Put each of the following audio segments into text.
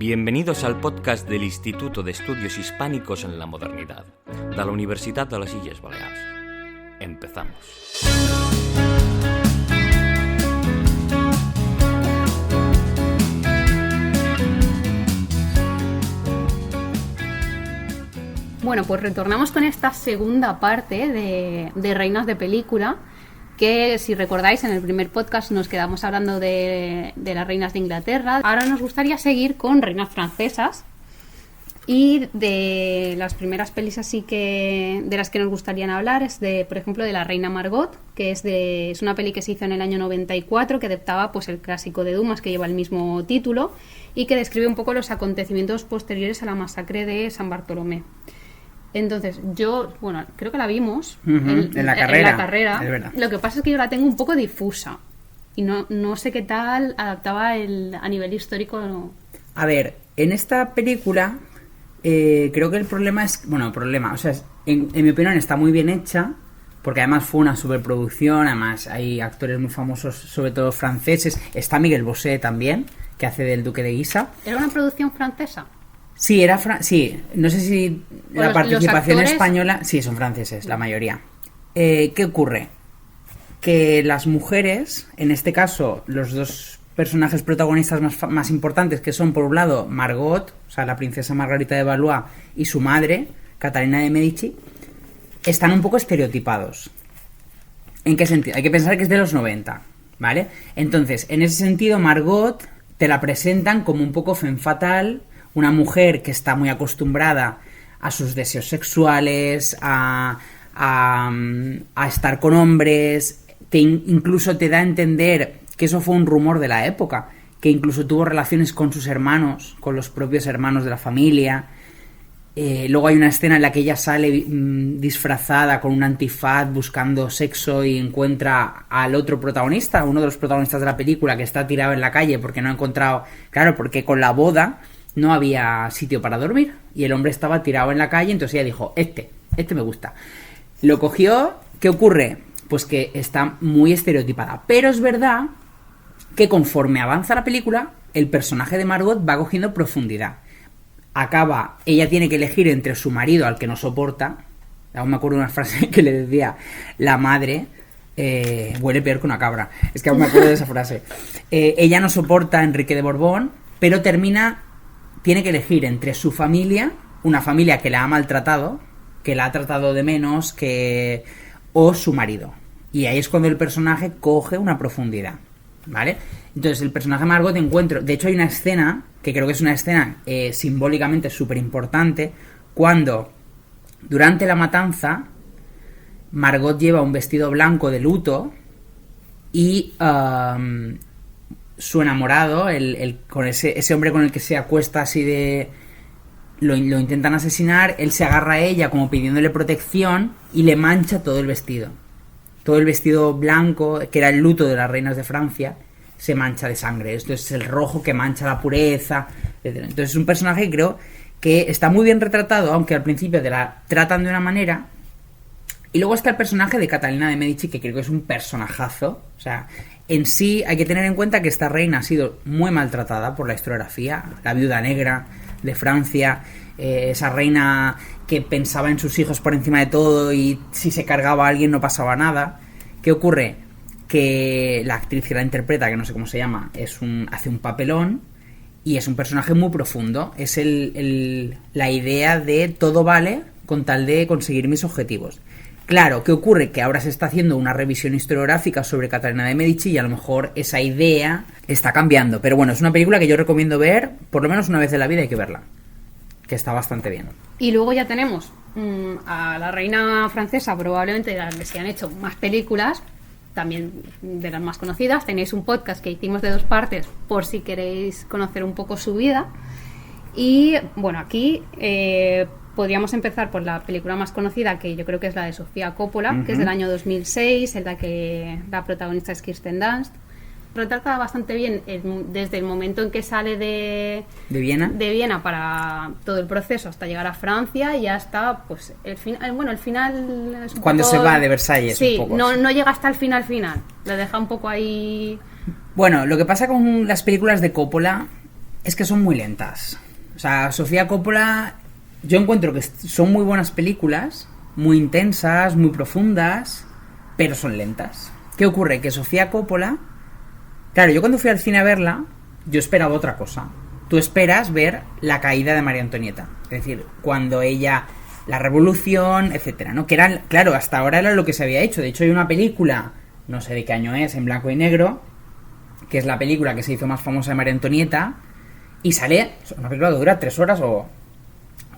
Bienvenidos al podcast del Instituto de Estudios Hispànicos en la Modernidad, de la Universitat de les Illes Balears. Empezamos. Bueno, pues retornamos con esta segunda parte de Reinas de Película, que si recordáis en el primer podcast nos quedamos hablando de las reinas de Inglaterra. Ahora nos gustaría seguir con reinas francesas y de las primeras pelis así que de las que nos gustaría hablar es por ejemplo, de la reina Margot, que es una peli que se hizo en el año 94 que adaptaba pues el clásico de Dumas que lleva el mismo título y que describe un poco los acontecimientos posteriores a la masacre de San Bartolomé. Entonces, creo que la vimos en la carrera. Es verdad. Lo que pasa es que yo la tengo un poco difusa y no sé qué tal adaptaba a nivel histórico. No. A ver, en esta película creo que el problema es... en mi opinión está muy bien hecha, porque además fue una superproducción, además hay actores muy famosos, sobre todo franceses. Está Miguel Bosé también, que hace del Duque de Guisa. ¿Era una producción francesa? Sí, sí, no sé si la participación española... Sí, son franceses, la mayoría. ¿Qué ocurre? Que las mujeres, en este caso, los dos personajes protagonistas más importantes, que son, por un lado, Margot, o sea, la princesa Margarita de Valois, y su madre, Catalina de Medici, están un poco estereotipados. ¿En qué sentido? Hay que pensar que es de los 90, ¿vale? Entonces, en ese sentido, Margot te la presentan como un poco femme fatale, una mujer que está muy acostumbrada a sus deseos sexuales, a estar con hombres, incluso te da a entender que eso fue un rumor de la época, que incluso tuvo relaciones con sus hermanos, con los propios hermanos de la familia. Luego hay una escena en la que ella sale disfrazada con un antifaz buscando sexo y encuentra al otro protagonista, uno de los protagonistas de la película, que está tirado en la calle porque no ha encontrado... Claro, porque con la boda no había sitio para dormir y el hombre estaba tirado en la calle, entonces ella dijo, este me gusta. Lo cogió. ¿Qué ocurre? Pues que está muy estereotipada, pero es verdad que conforme avanza la película, el personaje de Margot va cogiendo profundidad. Ella tiene que elegir entre su marido, al que no soporta. Aún me acuerdo de una frase que le decía la madre, huele peor que una cabra. Es que aún me acuerdo de esa frase. Ella no soporta a Enrique de Borbón, pero tiene que elegir entre su familia, una familia que la ha maltratado, que la ha tratado de menos, o su marido. Y ahí es cuando el personaje coge una profundidad, ¿vale? Entonces el personaje Margot de hecho hay una escena, que creo que es una escena simbólicamente súper importante, cuando durante la matanza Margot lleva un vestido blanco de luto y... su enamorado, con ese hombre con el que se acuesta así lo intentan asesinar, él se agarra a ella como pidiéndole protección y le mancha todo el vestido. Todo el vestido blanco, que era el luto de las reinas de Francia, se mancha de sangre. Esto es el rojo que mancha la pureza, etc. Entonces es un personaje que creo que está muy bien retratado, aunque al principio te la tratan de una manera. Y luego está el personaje de Catalina de Medici, que creo que es un personajazo. O sea, en sí hay que tener en cuenta que esta reina ha sido muy maltratada por la historiografía, la viuda negra de Francia, esa reina que pensaba en sus hijos por encima de todo y si se cargaba a alguien no pasaba nada. ¿Qué ocurre? Que la actriz que la interpreta, que no sé cómo se llama, hace un papelón y es un personaje muy profundo. Es la idea de todo vale con tal de conseguir mis objetivos. Claro, ¿qué ocurre? Que ahora se está haciendo una revisión historiográfica sobre Catalina de Medici y a lo mejor esa idea está cambiando. Pero bueno, es una película que yo recomiendo ver, por lo menos una vez en la vida hay que verla, que está bastante bien. Y luego ya tenemos a la reina francesa, probablemente de las que se han hecho más películas, también de las más conocidas. Tenéis un podcast que hicimos de 2 partes por si queréis conocer un poco su vida. Y bueno, aquí... podríamos empezar por la película más conocida, que yo creo que es la de Sofía Coppola, que es del año 2006, en la que la protagonista es Kirsten Dunst. Retrata bastante bien desde el momento en que sale de Viena para todo el proceso hasta llegar a Francia y hasta pues el final es un cuando poco, se va de Versalles. Sí, un poco, no llega hasta el final, le deja un poco ahí. Bueno, lo que pasa con las películas de Coppola Es que son muy lentas. O sea, Sofía Coppola, yo encuentro que son muy buenas películas, muy intensas, muy profundas, pero son lentas. ¿Qué ocurre? Que Sofía Coppola... Claro, yo cuando fui al cine a verla, yo esperaba otra cosa. Tú esperas ver la caída de María Antonieta. Es decir, cuando ella... La revolución, etcétera, ¿no? Que era, claro, hasta ahora era lo que se había hecho. De hecho, hay una película, no sé de qué año es, en blanco y negro, que es la película que se hizo más famosa de María Antonieta, y sale... Una película que dura 3 horas o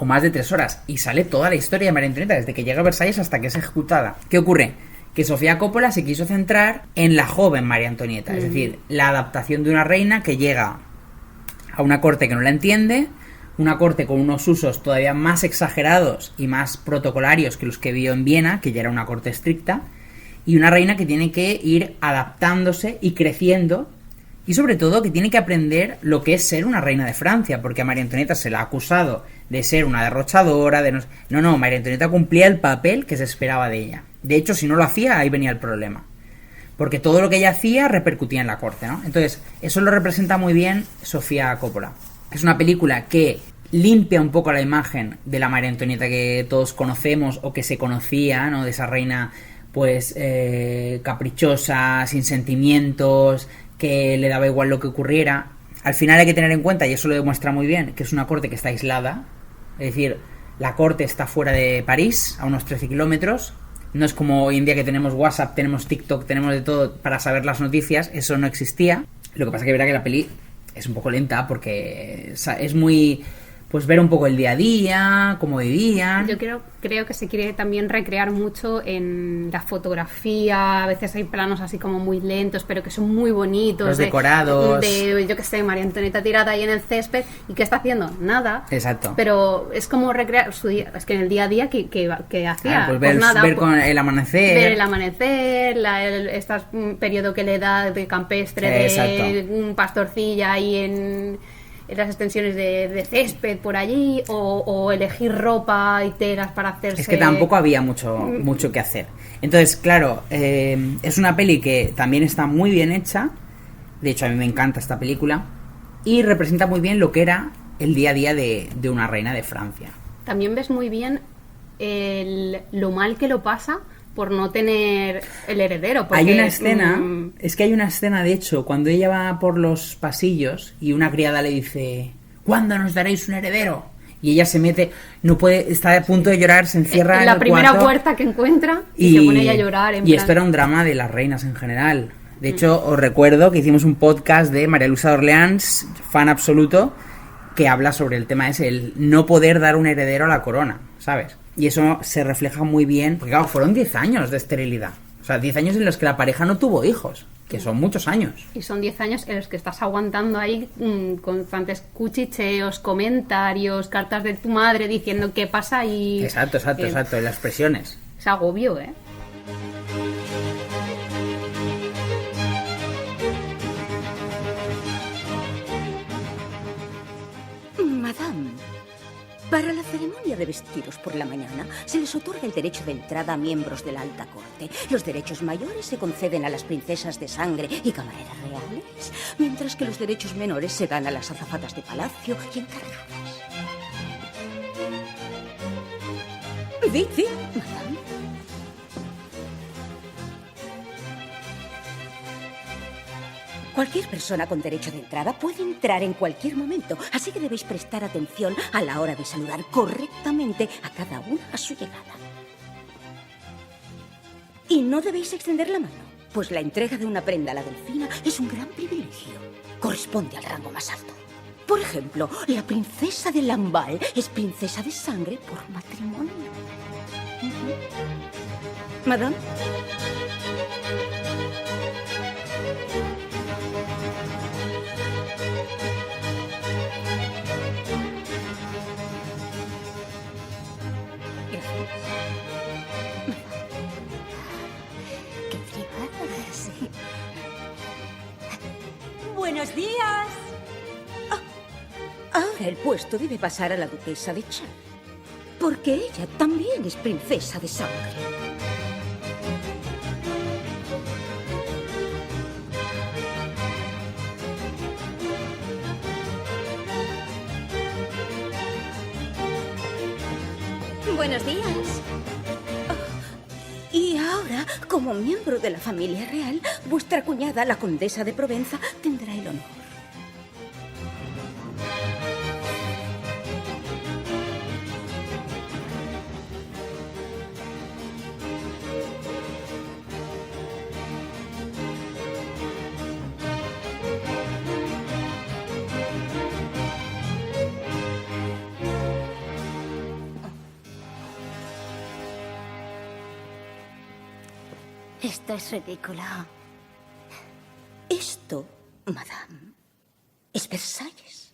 más de 3 horas. Y sale toda la historia de María Antonieta, desde que llega a Versalles hasta que es ejecutada. ¿Qué ocurre? Que Sofía Coppola se quiso centrar en la joven María Antonieta, es decir, la adaptación de una reina que llega a una corte que no la entiende, una corte con unos usos todavía más exagerados y más protocolarios que los que vio en Viena, que ya era una corte estricta, y una reina que tiene que ir adaptándose y creciendo, y sobre todo que tiene que aprender lo que es ser una reina de Francia, porque a María Antonieta se la ha acusado de ser una derrochadora, de no, María Antonieta cumplía el papel que se esperaba de ella. De hecho, si no lo hacía, ahí venía el problema. Porque todo lo que ella hacía repercutía en la corte, ¿no? Entonces, eso lo representa muy bien Sofía Coppola. Es una película que limpia un poco la imagen de la María Antonieta que todos conocemos o que se conocía, ¿no? De esa reina, pues, caprichosa, sin sentimientos, que le daba igual lo que ocurriera. Al final hay que tener en cuenta, y eso lo demuestra muy bien, que es una corte que está aislada. Es decir, la corte está fuera de París, a unos 13 kilómetros. No es como hoy en día que tenemos WhatsApp, tenemos TikTok, tenemos de todo para saber las noticias. Eso no existía. Lo que pasa es que verá que la peli es un poco lenta porque es muy... Pues ver un poco el día a día, cómo vivían. Yo creo que se quiere también recrear mucho en la fotografía. A veces hay planos así como muy lentos, pero que son muy bonitos. Los decorados. Yo que sé, María Antonieta tirada ahí en el césped. ¿Y qué está haciendo? Nada. Exacto. Pero es como recrear su día. Es que en el día a día que hacía. Pues ver, nada, ver con el amanecer. Ver el amanecer, este periodo que le da de campestre, de un pastorcilla ahí en las extensiones de césped por allí, o elegir ropa y telas para hacerse... Es que tampoco había mucho que hacer. Entonces, claro, es una peli que también está muy bien hecha. De hecho, a mí me encanta esta película. Y representa muy bien lo que era el día a día de una reina de Francia. También ves muy bien lo mal que lo pasa por no tener el heredero. Porque, hay una escena, es que hay una escena, de hecho, cuando ella va por los pasillos y una criada le dice: ¿cuándo nos daréis un heredero? Y ella se mete, no puede, está a punto de llorar, se encierra en la el primera cuarto, puerta que encuentra y se pone ella a llorar. Esto era un drama de las reinas en general. De hecho, os recuerdo que hicimos un podcast de María Luisa de Orleans, fan absoluto, que habla sobre el tema ese, el no poder dar un heredero a la corona, ¿sabes? Y eso se refleja muy bien, porque claro, fueron 10 años de esterilidad. O sea, 10 años en los que la pareja no tuvo hijos, que son muchos años. Y son 10 años en los que estás aguantando ahí constantes cuchicheos, comentarios, cartas de tu madre diciendo qué pasa y... Exacto, y las expresiones. Es agobio, ¿eh? Madame, para la ceremonia de vestidos por la mañana se les otorga el derecho de entrada a miembros de la alta corte. Los derechos mayores se conceden a las princesas de sangre y camareras reales, mientras que los derechos menores se dan a las azafatas de palacio y encargadas. Dice, madame. Cualquier persona con derecho de entrada puede entrar en cualquier momento, así que debéis prestar atención a la hora de saludar correctamente a cada una a su llegada. Y no debéis extender la mano, pues la entrega de una prenda a la delfina es un gran privilegio. Corresponde al rango más alto. Por ejemplo, la princesa de Lamballe es princesa de sangre por matrimonio. ¿Madame? Qué privada, sí. ¡Buenos días! Ahora el puesto debe pasar a la duquesa de Char, porque ella también es princesa de sangre. Buenos días. Y ahora, como miembro de la familia real, vuestra cuñada, la condesa de Provenza, tendrá el honor. Esto es ridículo. Esto, madame, es Versalles.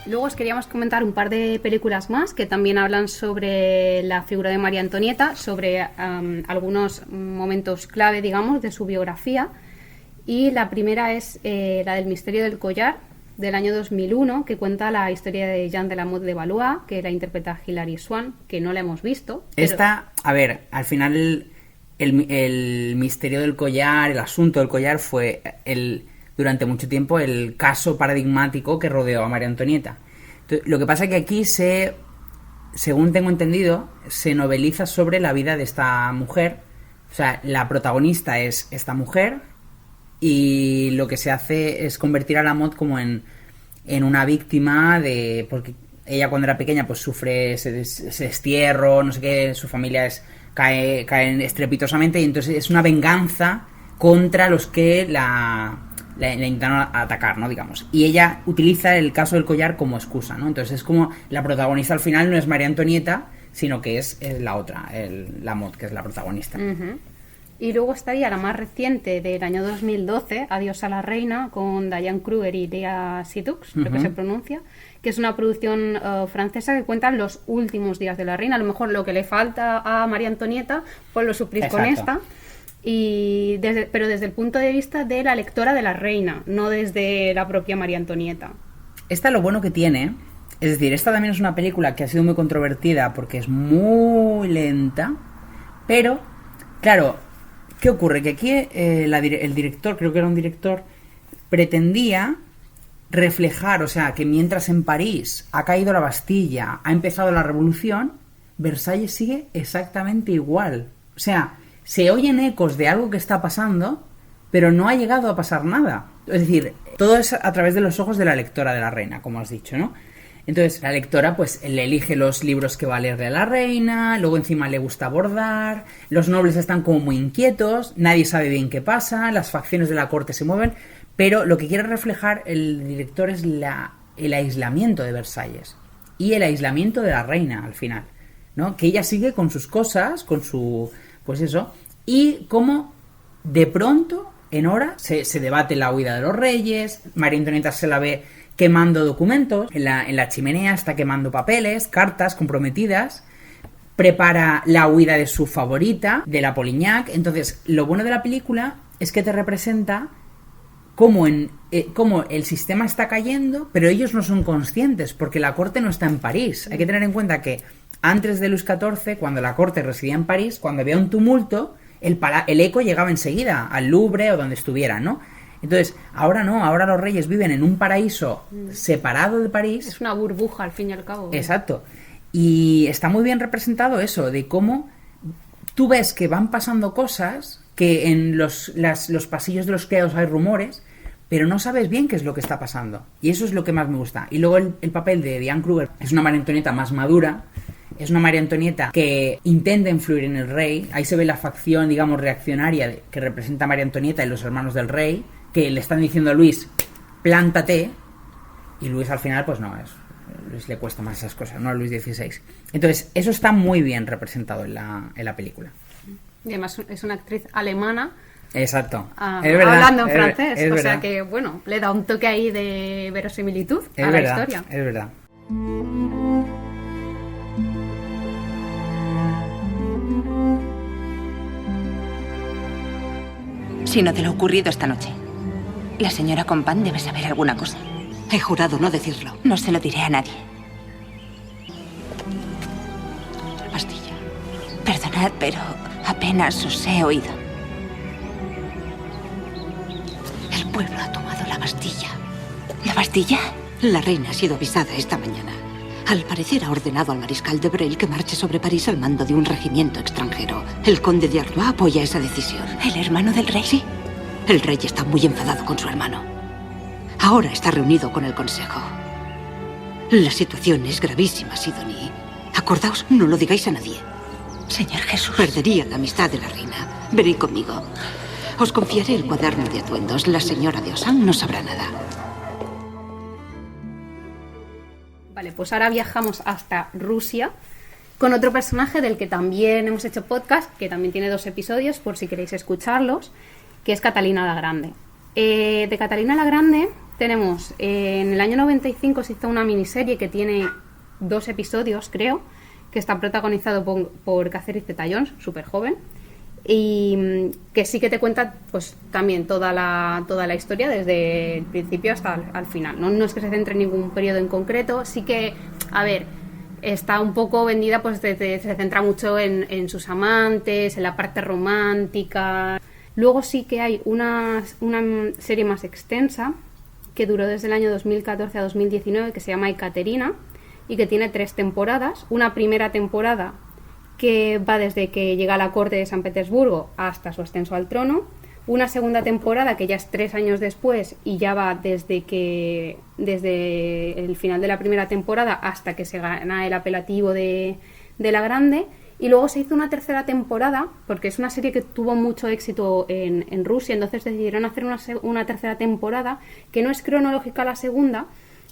Luego os queríamos comentar un par de películas más que también hablan sobre la figura de María Antonieta, sobre algunos momentos clave, digamos, de su biografía. Y la primera es la del misterio del collar, del año 2001, que cuenta la historia de Jeanne de la Motte de Valois, que la interpreta Hilary Swank, que no la hemos visto. Esta, a ver, al final el misterio del collar, el asunto del collar fue durante mucho tiempo el caso paradigmático que rodeó a María Antonieta. Entonces, lo que pasa es que aquí según tengo entendido, se noveliza sobre la vida de esta mujer. O sea, la protagonista es esta mujer, y lo que se hace es convertir a la Motte como en una víctima porque ella cuando era pequeña pues sufre ese destierro, no sé qué, su familia cae estrepitosamente, y entonces es una venganza contra los que la intentan atacar, ¿no? Digamos. Y ella utiliza el caso del collar como excusa, ¿no? Entonces es como la protagonista al final no es María Antonieta, sino que es la otra, la Motte, que es la protagonista. Uh-huh. Y luego estaría la más reciente del año 2012, Adiós a la reina, con Diane Kruger y Léa Seydoux, creo que se pronuncia, que es una producción francesa que cuenta los últimos días de la reina. A lo mejor lo que le falta a María Antonieta, pues lo suplís con esta. Pero desde el punto de vista de la lectora de la reina, no desde la propia María Antonieta. Esta lo bueno que tiene, es decir, esta también es una película que ha sido muy controvertida porque es muy lenta, pero, claro, ¿qué ocurre? Que aquí el director, creo que era un director, pretendía reflejar, o sea, que mientras en París ha caído la Bastilla, ha empezado la revolución, Versalles sigue exactamente igual. O sea, se oyen ecos de algo que está pasando, pero no ha llegado a pasar nada. Es decir, todo es a través de los ojos de la lectora de la reina, como has dicho, ¿no? Entonces, la lectora, pues, le elige los libros que va a leerle a la reina, luego encima le gusta bordar, los nobles están como muy inquietos, nadie sabe bien qué pasa, las facciones de la corte se mueven, pero lo que quiere reflejar el director es el aislamiento de Versalles y el aislamiento de la reina, al final, ¿no? Que ella sigue con sus cosas, con su... pues eso, y como de pronto, en hora, se debate la huida de los reyes, María Antonieta se la ve quemando documentos, en la chimenea está quemando papeles, cartas comprometidas, prepara la huida de su favorita, de la Polignac. Entonces, lo bueno de la película es que te representa cómo el sistema está cayendo, pero ellos no son conscientes, porque la corte no está en París. Hay que tener en cuenta que antes de Luis XIV, cuando la corte residía en París, cuando había un tumulto, el eco llegaba enseguida al Louvre o donde estuviera, ¿no? Entonces, ahora no, ahora los reyes viven en un paraíso separado de París. Es una burbuja, al fin y al cabo. Exacto. Y está muy bien representado eso, de cómo tú ves que van pasando cosas, que en los pasillos de los criados hay rumores, pero no sabes bien qué es lo que está pasando. Y eso es lo que más me gusta. Y luego el papel de Diane Kruger es una María Antonieta más madura, es una María Antonieta que intenta influir en el rey. Ahí se ve la facción, digamos, reaccionaria que representa a María Antonieta y los hermanos del rey, que le están diciendo a Luis, plántate, y Luis al final, pues no, Luis le cuesta más esas cosas, ¿no? A Luis XVI. Entonces, eso está muy bien representado en la película. Y además es una actriz alemana. Exacto. Es verdad, hablando en francés, o sea que, bueno, le da un toque ahí de verosimilitud a la historia. Es verdad. Sino de lo ocurrido esta noche. La señora Compan debe saber alguna cosa. He jurado no decirlo. No se lo diré a nadie. La pastilla. Perdonad, pero apenas os he oído. pueblo ha tomado la Bastilla. ¿La Bastilla? La reina ha sido avisada esta mañana. Al parecer ha ordenado al mariscal de Brel que marche sobre París al mando de un regimiento extranjero. El conde de Artois apoya esa decisión. ¿El hermano del rey? Sí. El rey está muy enfadado con su hermano. Ahora está reunido con el consejo. La situación es gravísima, Sidonie. Acordaos, no lo digáis a nadie. Señor Jesús. Perdería la amistad de la reina. Venid conmigo. Os confiaré el cuaderno de atuendos. La señora de Ossán no sabrá nada. Vale, pues ahora viajamos hasta Rusia con otro personaje del que también hemos hecho podcast, que también tiene 2 episodios, por si queréis escucharlos, que es Catalina la Grande. De Catalina la Grande tenemos, en el año 95 se hizo una miniserie que tiene 2 episodios, creo, que está protagonizado por Catherine Zeta-Jones, súper joven, y que sí que te cuenta pues también toda la historia desde el principio hasta al final. No es que se centre en ningún periodo en concreto, sí que, a ver, está un poco vendida, pues se centra mucho en sus amantes, en la parte romántica. Luego sí que hay una serie más extensa que duró desde el año 2014 a 2019, que se llama Ekaterina, y que tiene 3 temporadas. Una primera temporada que va desde que llega a la corte de San Petersburgo hasta su ascenso al trono. Una segunda temporada que ya es 3 años después y ya va desde el final de la primera temporada hasta que se gana el apelativo de la Grande. Y luego se hizo una tercera temporada, porque es una serie que tuvo mucho éxito en Rusia, entonces decidieron hacer una tercera temporada que no es cronológica a la segunda,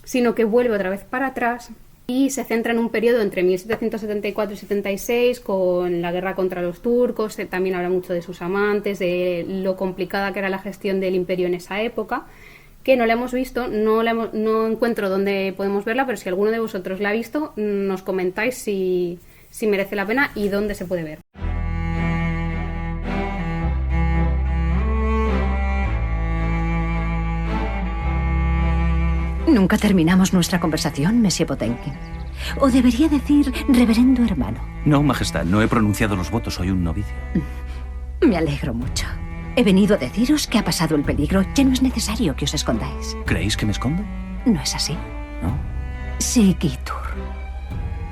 sino que vuelve otra vez para atrás y se centra en un periodo entre 1774 y 76, con la guerra contra los turcos. También habla mucho de sus amantes, de lo complicada que era la gestión del imperio en esa época, que no la hemos visto, no encuentro dónde podemos verla, pero si alguno de vosotros la ha visto, nos comentáis si merece la pena y dónde se puede ver. Nunca terminamos nuestra conversación, Monsieur Potemkin. O debería decir, reverendo hermano. No, majestad, no he pronunciado los votos, soy un novicio. Me alegro mucho. He venido a deciros que ha pasado el peligro, ya no es necesario que os escondáis. ¿Creéis que me escondo? ¿No es así? No. Seguitur.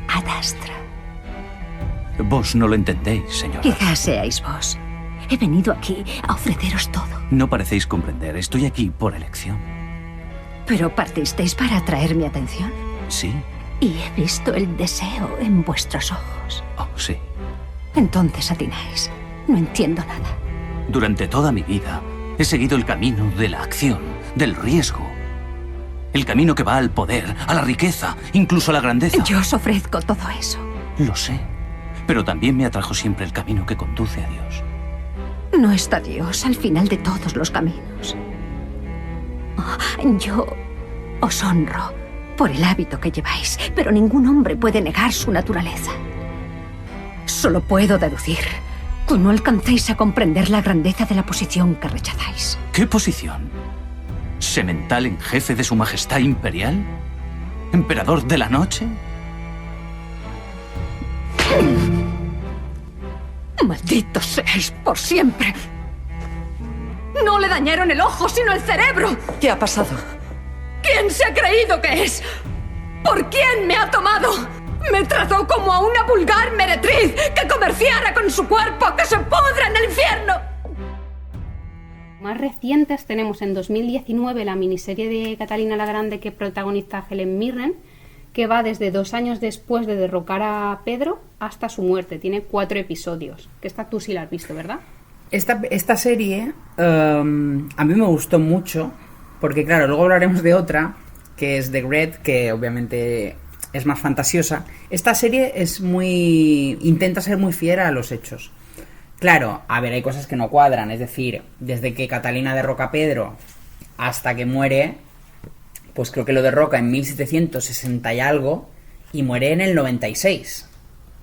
Ad astra. Vos no lo entendéis, señora. Quizás seáis vos. He venido aquí a ofreceros todo. No parecéis comprender, estoy aquí por elección. ¿Pero partisteis para atraer mi atención? Sí. Y he visto el deseo en vuestros ojos. Oh, sí. Entonces atináis. No entiendo nada. Durante toda mi vida he seguido el camino de la acción, del riesgo. El camino que va al poder, a la riqueza, incluso a la grandeza. Yo os ofrezco todo eso. Lo sé. Pero también me atrajo siempre el camino que conduce a Dios. No está Dios al final de todos los caminos. Yo os honro por el hábito que lleváis, pero ningún hombre puede negar su naturaleza. Solo puedo deducir que no alcancéis a comprender la grandeza de la posición que rechazáis. ¿Qué posición? ¿Semental en jefe de su majestad imperial? ¿Emperador de la noche? ¡Malditos seáis por siempre! ¡No le dañaron el ojo, sino el cerebro! ¿Qué ha pasado? ¿Quién se ha creído que es? ¿Por quién me ha tomado? Me trató como a una vulgar meretriz que comerciara con su cuerpo, que se pudra en el infierno. Más recientes tenemos en 2019 la miniserie de Catalina la Grande que protagoniza Helen Mirren, que va desde 2 años después de derrocar a Pedro hasta su muerte. Tiene 4 episodios. Que esta tú sí la has visto, ¿verdad? Esta serie a mí me gustó mucho, porque claro, luego hablaremos de otra, que es The Great, que obviamente es más fantasiosa. Esta serie intenta ser muy fiel a los hechos. Claro, a ver, hay cosas que no cuadran, es decir, desde que Catalina derroca a Pedro hasta que muere, pues creo que lo derroca en 1760 y algo, y muere en el 96.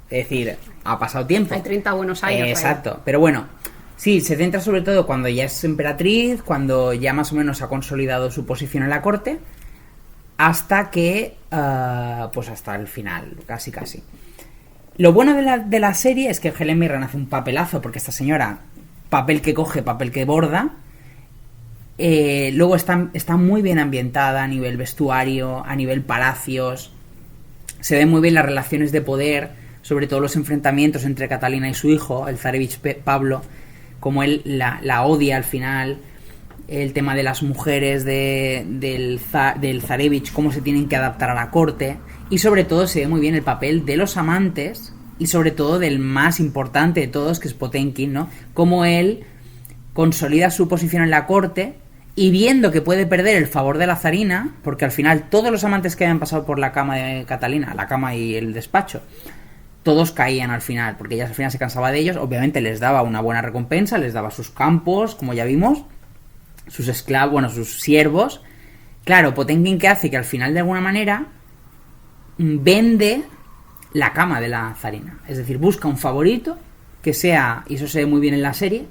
Es decir, ha pasado tiempo. Hay 30 buenos años. Exacto, pero bueno, sí, se centra sobre todo cuando ya es emperatriz, cuando ya más o menos ha consolidado su posición en la corte, hasta que, pues hasta el final, casi. Lo bueno de la serie es que Helen Mirren hace un papelazo, porque esta señora, papel que coge, papel que borda, Luego está muy bien ambientada a nivel vestuario, a nivel palacios. Se ven muy bien las relaciones de poder, sobre todo los enfrentamientos entre Catalina y su hijo, el zarevich Pablo, como él la odia al final, el tema de las mujeres del zarevich, cómo se tienen que adaptar a la corte, y sobre todo se ve muy bien el papel de los amantes y sobre todo del más importante de todos, que es Potemkin, ¿no? Cómo él consolida su posición en la corte y viendo que puede perder el favor de la zarina, porque al final todos los amantes que habían pasado por la cama de Catalina, la cama y el despacho, todos caían al final, porque ella al final se cansaba de ellos. Obviamente les daba una buena recompensa, les daba sus campos, como ya vimos, sus esclavos, bueno, sus siervos. Claro, Potemkin, ¿qué hace? Que al final, de alguna manera, vende la cama de la zarina. Es decir, busca un favorito que sea, y eso se ve muy bien en la serie,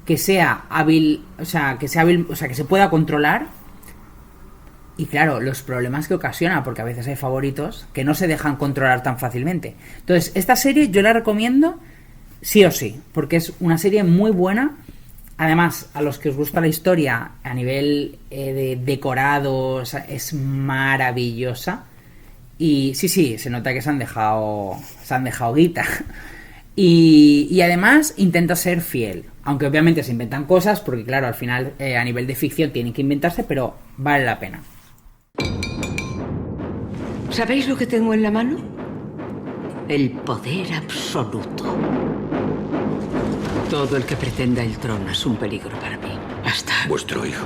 que sea hábil, o sea, que se pueda controlar. Y claro, los problemas que ocasiona, porque a veces hay favoritos que no se dejan controlar tan fácilmente. Entonces, esta serie yo la recomiendo sí o sí, porque es una serie muy buena. Además, a los que os gusta la historia a nivel de decorado, es maravillosa. Y sí, se nota que se han dejado guita. Y además intenta ser fiel, aunque obviamente se inventan cosas, porque claro, al final a nivel de ficción tienen que inventarse, pero vale la pena. ¿Sabéis lo que tengo en la mano? El poder absoluto. Todo el que pretenda el trono es un peligro para mí. Hasta vuestro hijo.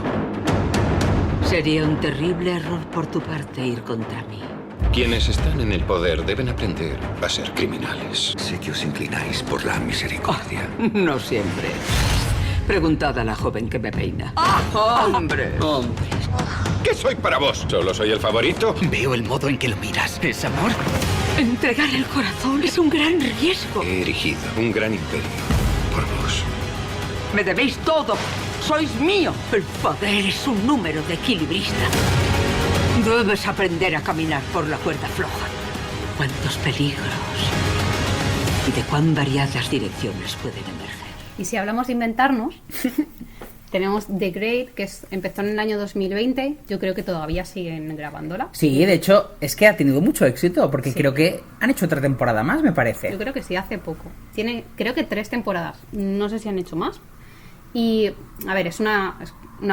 Sería un terrible error por tu parte ir contra mí. Quienes están en el poder deben aprender a ser criminales. Sé que os inclináis por la misericordia. No siempre. Preguntad a la joven que me peina. ¡Hombre! ¿Qué soy para vos? ¿Solo soy el favorito? Veo el modo en que lo miras. ¿Es amor? Entregar el corazón es un gran riesgo. He erigido un gran imperio por vos. Me debéis todo. Sois mío. El poder es un número de equilibrista. Debes aprender a caminar por la cuerda floja. Cuántos peligros y de cuán variadas direcciones pueden emerger. Y si hablamos de inventarnos, tenemos The Great, que empezó en el año 2020. Yo creo que todavía siguen grabándola. Sí, de hecho, es que ha tenido mucho éxito, porque creo que han hecho otra temporada más, me parece. Yo creo que sí, hace poco. Tiene, creo que 3 temporadas. No sé si han hecho más. Y, a ver, es una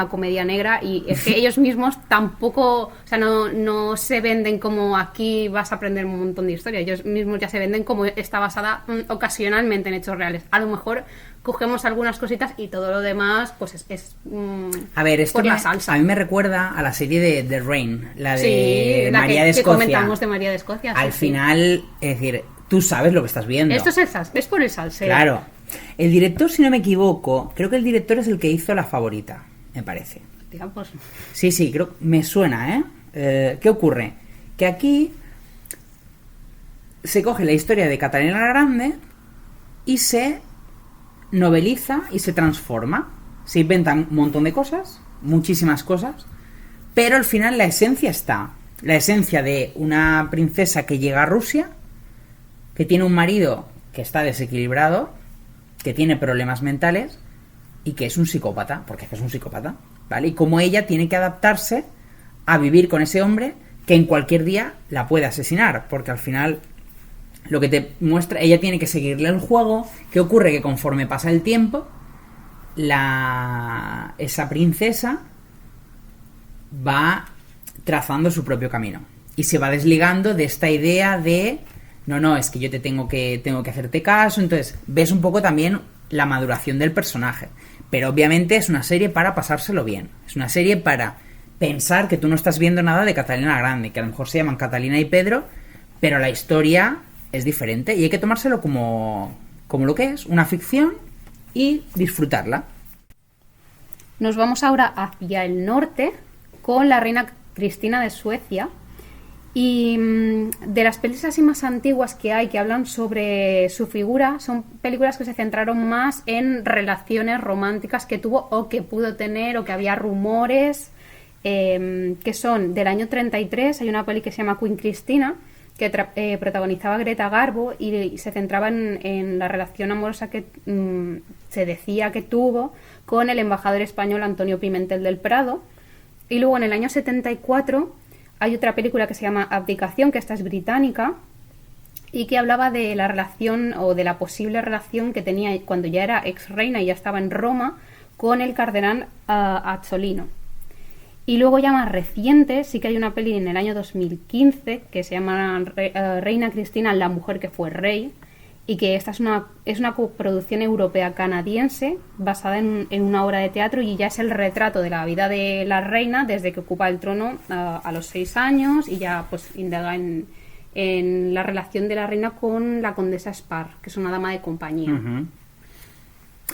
comedia negra, y es que ellos mismos tampoco, o sea, no se venden como aquí vas a aprender un montón de historia. Ellos mismos ya se venden como está basada ocasionalmente en hechos reales. A lo mejor cogemos algunas cositas y todo lo demás pues es a ver, esto por la salsa. A mí me recuerda a la serie de The Rain, la de sí, la María de Escocia. Que comentamos de María de Escocia. Al final, es decir, tú sabes lo que estás viendo. Esto es por el salseo. Claro. El director, si no me equivoco, creo que el director es el que hizo La Favorita, me parece. Hostia, pues... Sí, creo, me suena, ¿qué ocurre? Que aquí se coge la historia de Catalina la Grande y se noveliza y se transforma. Se inventan un montón de cosas, muchísimas cosas, pero al final la esencia está. La esencia de una princesa que llega a Rusia, que tiene un marido que está desequilibrado, que tiene problemas mentales y que es un psicópata, porque es un psicópata, ¿vale? Y como ella tiene que adaptarse a vivir con ese hombre que en cualquier día la puede asesinar, porque al final lo que te muestra, ella tiene que seguirle el juego. ¿Qué ocurre? Que conforme pasa el tiempo, esa princesa va trazando su propio camino y se va desligando de esta idea de no, es que yo tengo que hacerte caso. Entonces ves un poco también la maduración del personaje, pero obviamente es una serie para pasárselo bien, es una serie para pensar que tú no estás viendo nada de Catalina la Grande, que a lo mejor se llaman Catalina y Pedro, pero la historia es diferente y hay que tomárselo como lo que es, una ficción, y disfrutarla. Nos vamos ahora hacia el norte con la reina Cristina de Suecia. Y de las películas así más antiguas que hay que hablan sobre su figura, son películas que se centraron más en relaciones románticas que tuvo o que pudo tener, o que había rumores, que son del año 33. Hay una peli que se llama Queen Cristina, que protagonizaba Greta Garbo y se centraba en la relación amorosa que se decía que tuvo con el embajador español Antonio Pimentel del Prado. Y luego en el año 74 hay otra película que se llama Abdicación, que esta es británica, y que hablaba de la relación o de la posible relación que tenía cuando ya era ex reina y ya estaba en Roma con el cardenal Azzolino. Y luego ya más reciente sí que hay una peli en el año 2015 que se llama Reina Cristina, la mujer que fue rey, y que esta es una coproducción europea-canadiense basada en una obra de teatro, y ya es el retrato de la vida de la reina desde que ocupa el trono a los 6 años, y ya pues indaga en la relación de la reina con la condesa Spar, que es una dama de compañía. Uh-huh.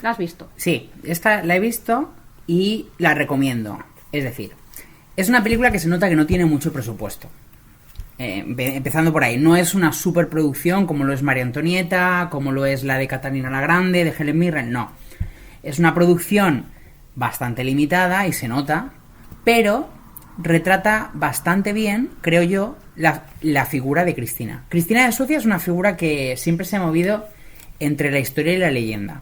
¿La has visto? Sí, esta la he visto y la recomiendo. Es decir, es una película que se nota que no tiene mucho presupuesto. Empezando por ahí, no es una superproducción como lo es María Antonieta, como lo es la de Catalina la Grande, de Helen Mirren, no. Es una producción bastante limitada y se nota, pero retrata bastante bien, creo yo, la figura de Cristina. Cristina de Suecia es una figura que siempre se ha movido entre la historia y la leyenda.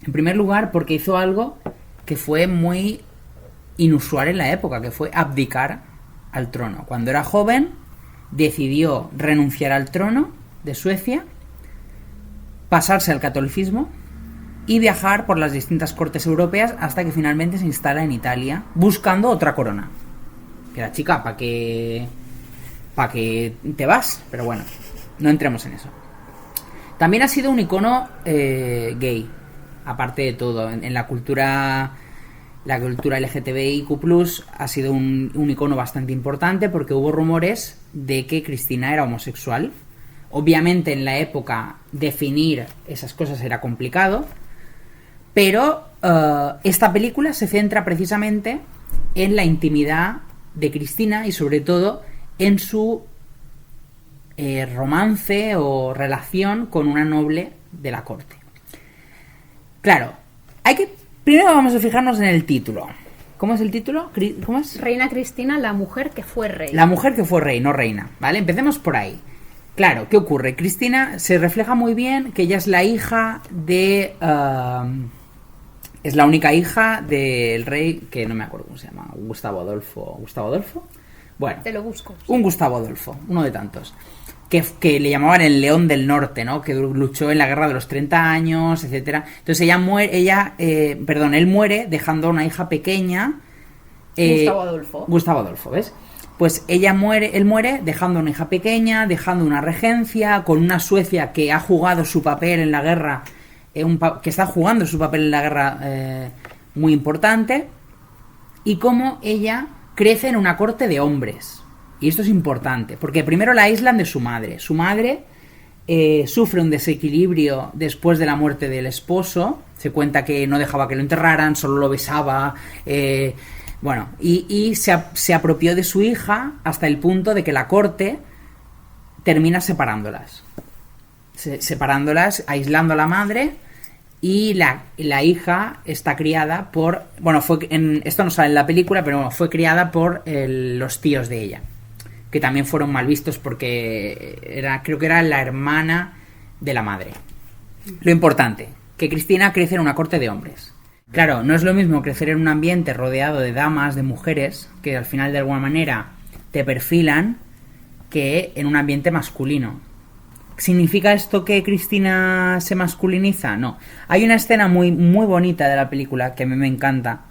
En primer lugar, porque hizo algo que fue muy inusual en la época, que fue abdicar al trono. Cuando era joven, decidió renunciar al trono de Suecia, pasarse al catolicismo y viajar por las distintas cortes europeas hasta que finalmente se instala en Italia, buscando otra corona. Que la chica, ¿para qué te vas? Pero bueno, no entremos en eso. También ha sido un icono gay, aparte de todo, en la cultura LGTBIQ+, ha sido un icono bastante importante porque hubo rumores de que Cristina era homosexual. Obviamente en la época definir esas cosas era complicado, pero esta película se centra precisamente en la intimidad de Cristina y sobre todo en su romance o relación con una noble de la corte. Claro, primero vamos a fijarnos en el título. ¿Cómo es el título? ¿Cómo es? Reina Cristina, la mujer que fue rey. La mujer que fue rey, no reina, ¿vale? Empecemos por ahí. Claro, ¿qué ocurre? Cristina se refleja muy bien que ella es la hija de... es la única hija del rey, que no me acuerdo cómo se llama, Gustavo Adolfo. ¿Gustavo Adolfo? Bueno. Te lo busco. Un Gustavo Adolfo, uno de tantos. Que le llamaban el León del Norte, ¿no? Que luchó en la Guerra de los 30 años, etcétera. Entonces él muere dejando a una hija pequeña. Gustavo Adolfo, ¿ves? Pues él muere dejando a una hija pequeña, dejando una regencia, con una Suecia que ha jugado su papel en la guerra, que está jugando su papel en la guerra muy importante, y cómo ella crece en una corte de hombres. Y esto es importante, porque primero la aíslan de su madre. Su madre sufre un desequilibrio después de la muerte del esposo. Se cuenta que no dejaba que lo enterraran, solo lo besaba. Y se apropió de su hija hasta el punto de que la corte termina separándolas. Aislando a la madre, y la hija está criada por... esto no sale en la película, pero fue criada por los tíos de ella, que también fueron mal vistos porque creo que era la hermana de la madre. Lo importante, que Cristina crece en una corte de hombres. Claro, no es lo mismo crecer en un ambiente rodeado de damas, de mujeres, que al final de alguna manera te perfilan, que en un ambiente masculino. ¿Significa esto que Cristina se masculiniza? No. Hay una escena muy, muy bonita de la película que a mí me encanta,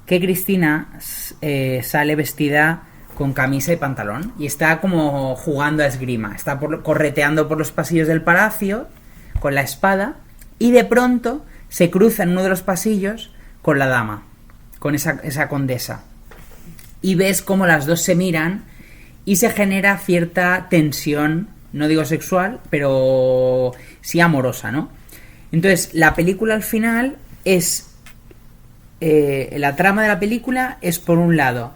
que Cristina sale vestida con camisa y pantalón y está como jugando a esgrima, está correteando por los pasillos del palacio con la espada, y de pronto se cruza en uno de los pasillos con la dama, con esa condesa, y ves cómo las dos se miran y se genera cierta tensión, no digo sexual, pero sí amorosa, ¿no? Entonces la película al final es la trama de la película es, por un lado,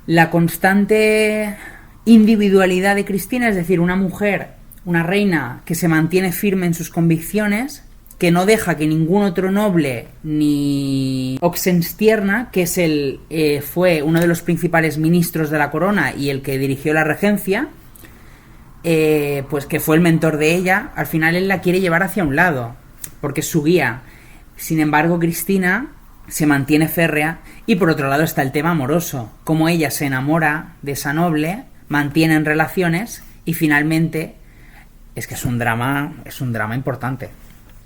la constante individualidad de Cristina, es decir, una mujer, una reina que se mantiene firme en sus convicciones, que no deja que ningún otro noble ni Oxenstierna, que fue uno de los principales ministros de la corona y el que dirigió la regencia, pues que fue el mentor de ella, al final él la quiere llevar hacia un lado, porque es su guía. Sin embargo, Cristina se mantiene férrea y por otro lado está el tema amoroso, como ella se enamora de esa noble, mantienen relaciones y finalmente, es que es un drama importante,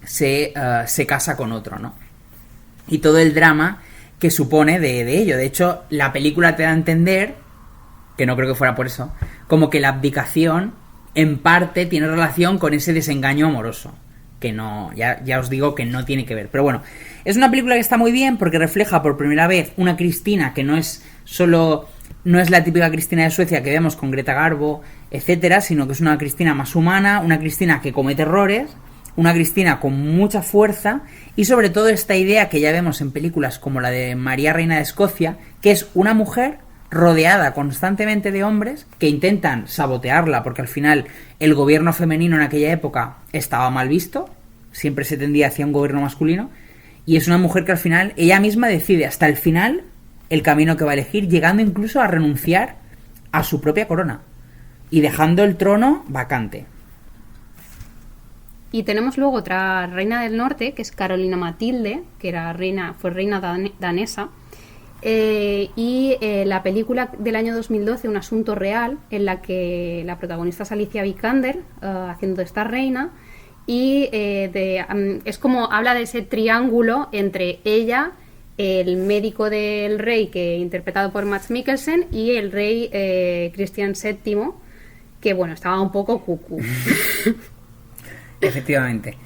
se casa con otro, ¿no? Y todo el drama que supone de ello. De hecho, la película te da a entender, que no creo que fuera por eso, como que la abdicación en parte tiene relación con ese desengaño amoroso, que no, ya os digo que no tiene que ver. Pero bueno, es una película que está muy bien porque refleja por primera vez una Cristina que no es la típica Cristina de Suecia que vemos con Greta Garbo, etcétera, sino que es una Cristina más humana, una Cristina que comete errores, una Cristina con mucha fuerza y sobre todo esta idea que ya vemos en películas como la de María Reina de Escocia, que es una mujer rodeada constantemente de hombres que intentan sabotearla, porque al final el gobierno femenino en aquella época estaba mal visto, siempre se tendía hacia un gobierno masculino, y es una mujer que al final ella misma decide hasta el final el camino que va a elegir, llegando incluso a renunciar a su propia corona y dejando el trono vacante. Y tenemos luego otra reina del norte, que es Carolina Matilde, que fue reina danesa. La película del año 2012, Un asunto real, en la que la protagonista es Alicia Vikander, haciendo de esta reina, y es como habla de ese triángulo entre ella, el médico del rey, que interpretado por Mads Mikkelsen, y el rey Cristian VII, que bueno, estaba un poco cucú. Efectivamente.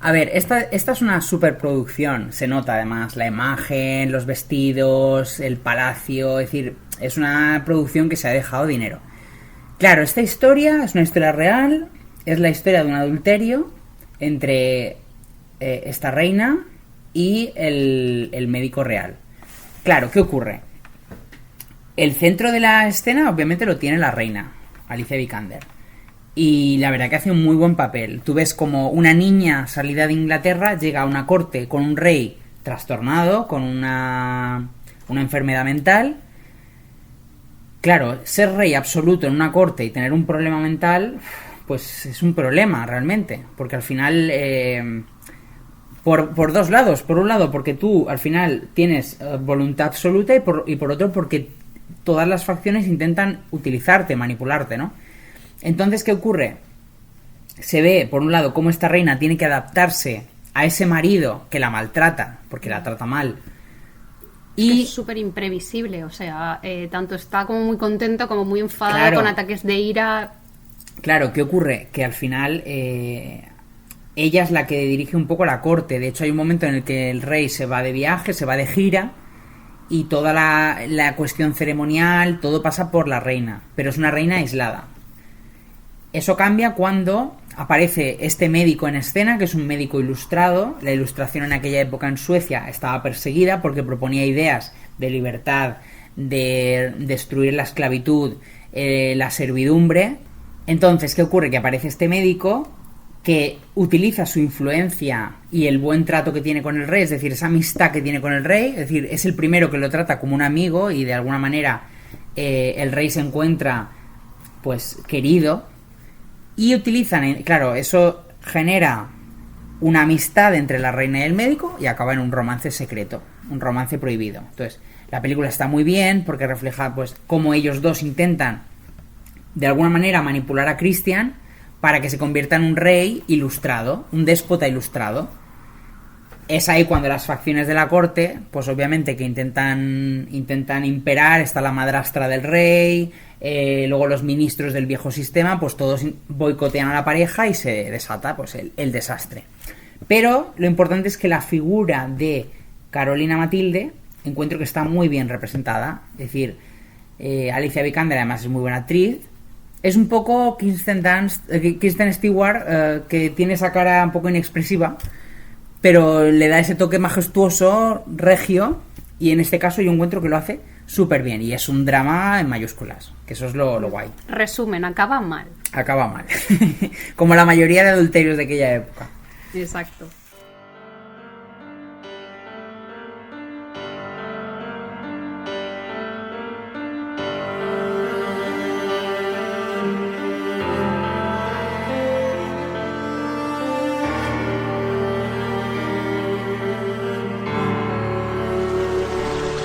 A ver, esta es una superproducción, se nota además la imagen, los vestidos, el palacio, es decir, es una producción que se ha dejado dinero. Claro, esta historia es una historia real, es la historia de un adulterio entre esta reina y el médico real. Claro, ¿qué ocurre? El centro de la escena obviamente lo tiene la reina, Alicia Vikander. Y la verdad que hace un muy buen papel. Tú ves como una niña salida de Inglaterra llega a una corte con un rey trastornado, con una enfermedad mental. Claro, ser rey absoluto en una corte y tener un problema mental, pues es un problema realmente. Porque al final, por dos lados. Por un lado, porque tú al final tienes voluntad absoluta y por otro, porque todas las facciones intentan utilizarte, manipularte, ¿no? Entonces, ¿qué ocurre? Se ve, por un lado, cómo esta reina tiene que adaptarse a ese marido que la maltrata, porque la trata mal. Y es súper imprevisible, o sea, tanto está como muy contento como muy enfadado, claro, con ataques de ira. Claro, ¿qué ocurre? Que al final ella es la que dirige un poco la corte. De hecho, hay un momento en el que el rey se va de viaje, se va de gira, y toda la cuestión ceremonial, todo pasa por la reina, pero es una reina aislada. Eso cambia cuando aparece este médico en escena, que es un médico ilustrado. La ilustración en aquella época en Suecia estaba perseguida porque proponía ideas de libertad, de destruir la esclavitud, la servidumbre. Entonces, ¿qué ocurre? Que aparece este médico que utiliza su influencia y el buen trato que tiene con el rey, es decir, esa amistad que tiene con el rey, es decir, es el primero que lo trata como un amigo y de alguna manera el rey se encuentra pues querido. Y utilizan, claro, eso genera una amistad entre la reina y el médico y acaba en un romance secreto, un romance prohibido. Entonces, la película está muy bien porque refleja pues cómo ellos dos intentan de alguna manera manipular a Christian para que se convierta en un rey ilustrado, un déspota ilustrado. Es ahí cuando las facciones de la corte, pues obviamente que intentan imperar, está la madrastra del rey, luego los ministros del viejo sistema, pues todos boicotean a la pareja y se desata pues el desastre. Pero lo importante es que la figura de Carolina Matilde encuentro que está muy bien representada, es decir, Alicia Vikander además es muy buena actriz, es un poco Kristen Stewart, que tiene esa cara un poco inexpresiva, pero le da ese toque majestuoso, regio, y en este caso yo encuentro que lo hace súper bien, y es un drama en mayúsculas, que eso es lo guay. Resumen, acaba mal. Acaba mal, como la mayoría de adulterios de aquella época. Exacto.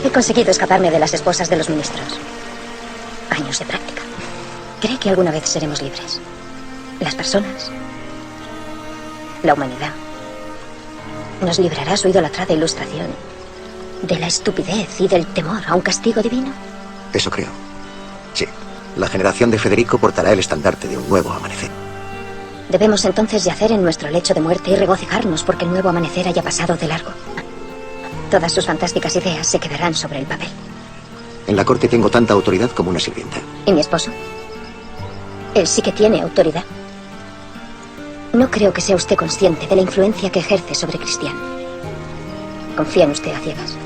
He conseguido escaparme de las esposas de los ministros. Años de práctica. ¿Cree que alguna vez seremos libres? Las personas. La humanidad. ¿Nos librará su idolatrada ilustración de la estupidez y del temor a un castigo divino? Eso creo. Sí. La generación de Federico portará el estandarte de un nuevo amanecer. Debemos entonces yacer en nuestro lecho de muerte y regocijarnos porque el nuevo amanecer haya pasado de largo. Todas sus fantásticas ideas se quedarán sobre el papel. En la corte tengo tanta autoridad como una sirvienta. ¿Y mi esposo? Él sí que tiene autoridad. No creo que sea usted consciente de la influencia que ejerce sobre Christian. Confía en usted a ciegas.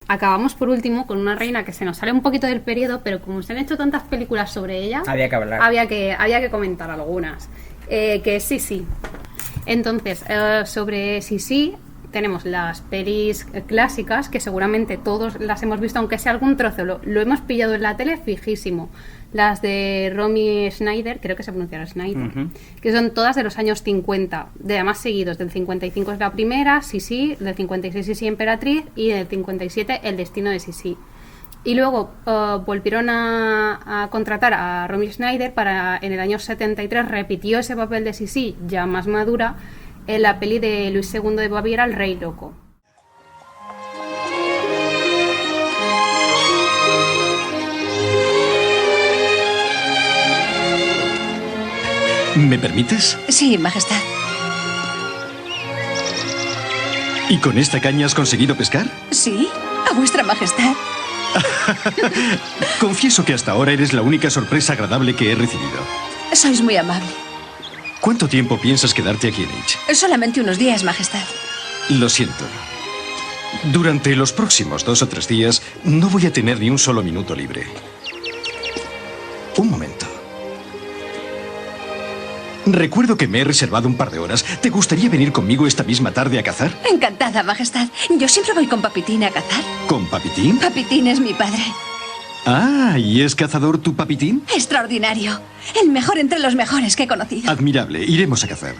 Acabamos por último con una reina que se nos sale un poquito del periodo, pero como se han hecho tantas películas sobre ella, había que hablar. Había que comentar algunas. Que es Sisi. Entonces, sobre Sisi tenemos las pelis clásicas, que seguramente todos las hemos visto, aunque sea algún trozo, lo hemos pillado en la tele fijísimo. Las de Romy Schneider, creo que se pronunciará Schneider, que son todas de los años 50, además seguidos. Del 55 es la primera, Sisi, del 56 Sisi Emperatriz, y del 57 El destino de Sisi. Y luego volvieron a contratar a Romy Schneider para, en el año 73, repitió ese papel de Sisi, ya más madura, en la peli de Luis II de Baviera, El Rey Loco. ¿Me permites? Sí, Majestad. ¿Y con esta caña has conseguido pescar? Sí, a vuestra Majestad. Confieso que hasta ahora eres la única sorpresa agradable que he recibido. Sois muy amable. ¿Cuánto tiempo piensas quedarte aquí en H? Solamente unos días, Majestad. Lo siento. Durante los próximos 2 o 3 días no voy a tener ni un solo minuto libre. Un momento. Recuerdo que me he reservado un par de horas. ¿Te gustaría venir conmigo esta misma tarde a cazar? Encantada, Majestad. Yo siempre voy con Papitín a cazar. ¿Con Papitín? Papitín es mi padre. Ah, ¿y es cazador tu Papitín? Extraordinario. El mejor entre los mejores que he conocido. Admirable. Iremos a cazar.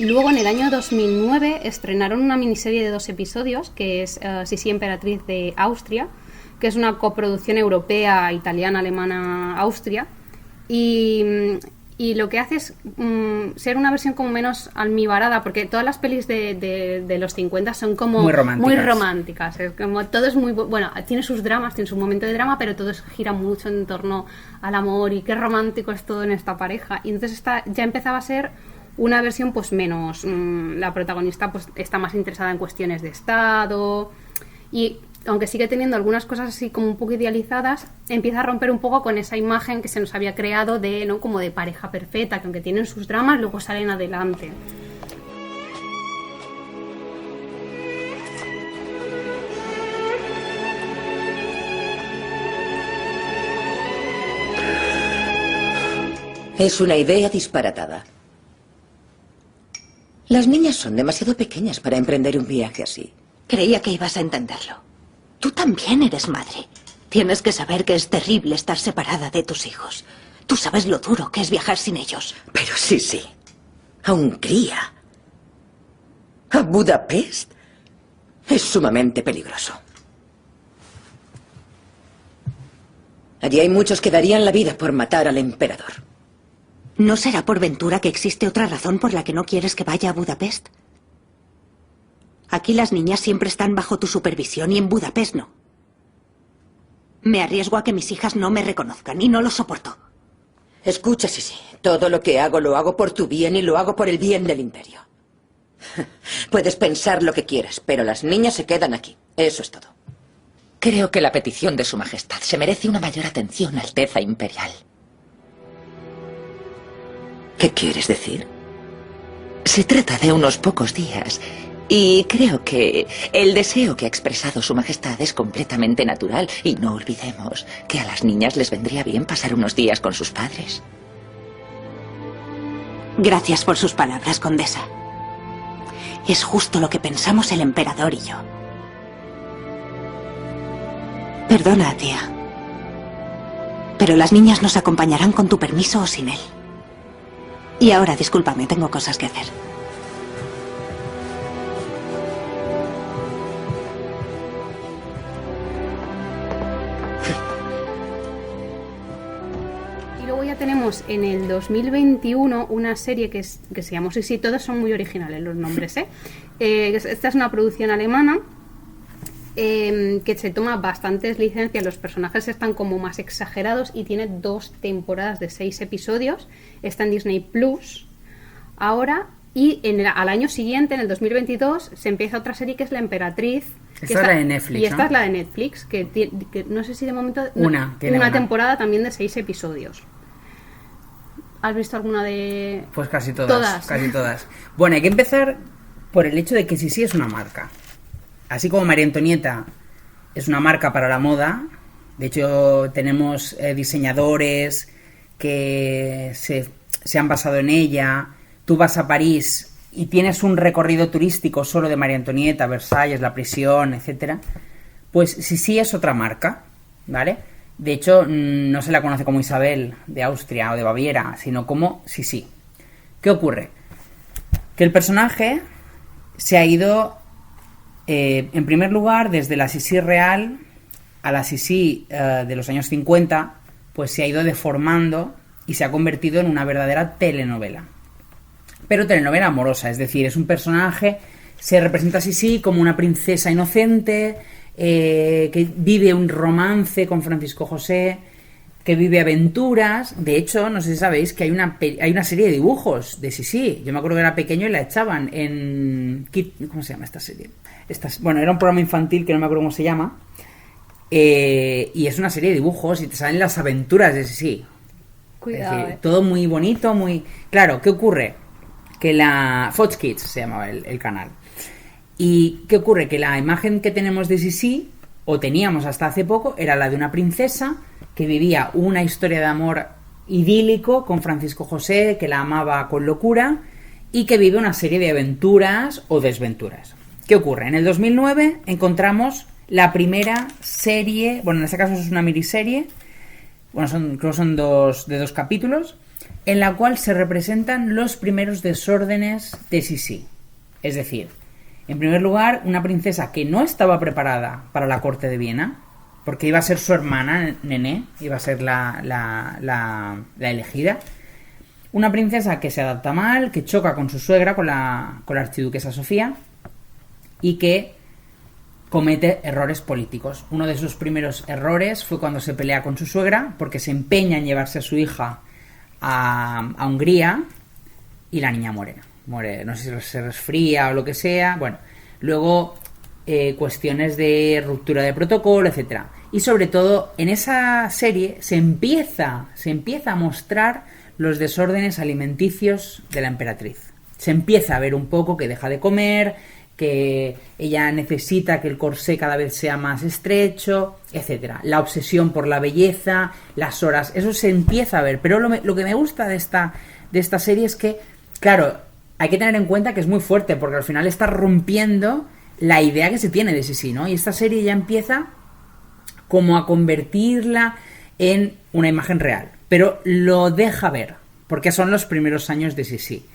Luego, en el año 2009, estrenaron una miniserie de 2 episodios, que es Sisi Emperatriz de Austria, que es una coproducción europea, italiana, alemana, Austria. Y lo que hace es ser una versión como menos almibarada, porque todas las pelis de los 50 son como muy románticas. Es como, todo es muy... Bueno, tiene sus dramas, tiene su momento de drama, pero todo gira mucho en torno al amor y qué romántico es todo en esta pareja. Y entonces ya empezaba a ser una versión pues menos... la protagonista pues está más interesada en cuestiones de Estado y... Aunque sigue teniendo algunas cosas así como un poco idealizadas, empieza a romper un poco con esa imagen que se nos había creado de, ¿no?, como de pareja perfecta, que aunque tienen sus dramas, luego salen adelante. Es una idea disparatada. Las niñas son demasiado pequeñas para emprender un viaje así. Creía que ibas a entenderlo. Tú también eres madre. Tienes que saber que es terrible estar separada de tus hijos. Tú sabes lo duro que es viajar sin ellos. Pero sí. A Hungría. A Budapest. Es sumamente peligroso. Allí hay muchos que darían la vida por matar al emperador. ¿No será por ventura que existe otra razón por la que no quieres que vaya a Budapest? Aquí las niñas siempre están bajo tu supervisión y en Budapest no. Me arriesgo a que mis hijas no me reconozcan y no lo soporto. Escucha, Sisi, todo lo que hago lo hago por tu bien y lo hago por el bien del imperio. Puedes pensar lo que quieras, pero las niñas se quedan aquí. Eso es todo. Creo que la petición de su majestad se merece una mayor atención, Alteza Imperial. ¿Qué quieres decir? Se trata de unos pocos días. Y creo que el deseo que ha expresado su majestad es completamente natural. Y no olvidemos que a las niñas les vendría bien pasar unos días con sus padres. Gracias por sus palabras, condesa. Es justo lo que pensamos el emperador y yo. Perdona, tía. Pero las niñas nos acompañarán con tu permiso o sin él. Y ahora, discúlpame, tengo cosas que hacer. Y luego ya tenemos en el 2021 una serie que se llama Sí, todos son muy originales los nombres, ¿eh? Esta es una producción alemana que se toma bastantes licencias, los personajes están como más exagerados y tiene 2 temporadas de 6 episodios, está en Disney Plus ahora, y al año siguiente, en el 2022, se empieza otra serie que es La Emperatriz. Esta es la de Netflix, y esta ¿no? es la de Netflix, que no sé si de momento... Una temporada también de 6 episodios. ¿Has visto alguna de...? Pues casi todas. Casi todas. Bueno, hay que empezar por el hecho de que sí es una marca. Así como María Antonieta es una marca para la moda, de hecho tenemos diseñadores que se han basado en ella. Tú vas a París y tienes un recorrido turístico solo de María Antonieta, Versalles, la prisión, etcétera. Pues sí es otra marca, ¿vale? De hecho, no se la conoce como Isabel de Austria o de Baviera, sino como sí. ¿Qué ocurre? Que el personaje se ha ido, en primer lugar, desde la Sisi real a la Sisi de los años 50, pues se ha ido deformando y se ha convertido en una verdadera telenovela. Pero telenovela amorosa, es decir, es un personaje, se representa a Sisi como una princesa inocente, que vive un romance con Francisco José, que vive aventuras. De hecho, no sé si sabéis que hay una serie de dibujos de Sisi. Yo me acuerdo que era pequeño y la echaban en... ¿Cómo se llama esta serie? Bueno, era un programa infantil que no me acuerdo cómo se llama. Y es una serie de dibujos y te salen las aventuras de Sisi. Cuidado, es decir, todo muy bonito, muy... Claro, ¿qué ocurre? Que la... Fox Kids se llamaba el canal. ¿Y qué ocurre? Que la imagen que tenemos de Sisi, o teníamos hasta hace poco, era la de una princesa que vivía una historia de amor idílico con Francisco José, que la amaba con locura, y que vive una serie de aventuras o desventuras. ¿Qué ocurre? En el 2009 encontramos la primera serie, bueno, en este caso es una miniserie, bueno, creo que son de 2 capítulos, en la cual se representan los primeros desórdenes de Sisi. Es decir, en primer lugar, una princesa que no estaba preparada para la corte de Viena, porque iba a ser su hermana, Nené, iba a ser la elegida. Una princesa que se adapta mal, que choca con su suegra, con la archiduquesa Sofía, y que comete errores políticos. Uno de sus primeros errores fue cuando se pelea con su suegra, porque se empeña en llevarse a su hija a Hungría, y la niña muere, no sé si se resfría o lo que sea. Bueno, luego cuestiones de ruptura de protocolo, etcétera. Y sobre todo en esa serie se empieza a mostrar los desórdenes alimenticios de la emperatriz. Se empieza a ver un poco que deja de comer, que ella necesita que el corsé cada vez sea más estrecho, etcétera. La obsesión por la belleza, las horas, eso se empieza a ver. Pero lo que me gusta de esta serie es que, claro, hay que tener en cuenta que es muy fuerte, porque al final está rompiendo la idea que se tiene de Sisi, ¿no? Y esta serie ya empieza como a convertirla en una imagen real, pero lo deja ver, porque son los primeros años de Sisi.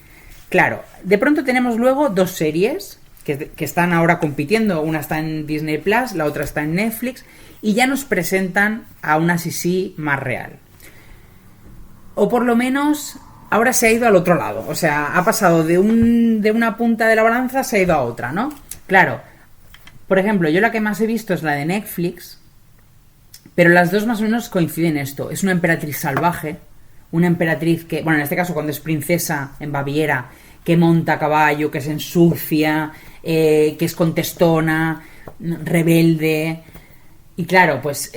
Claro, de pronto tenemos luego 2 series que están ahora compitiendo, una está en Disney Plus, la otra está en Netflix, y ya nos presentan a una Sisi más real. O por lo menos ahora se ha ido al otro lado, o sea, ha pasado de una punta de la balanza, se ha ido a otra, ¿no? Claro, por ejemplo, yo la que más he visto es la de Netflix, pero las dos más o menos coinciden en esto. Es una emperatriz salvaje, una emperatriz que, bueno, en este caso cuando es princesa en Baviera, que monta a caballo, que se ensucia, que es contestona, rebelde. Y claro, pues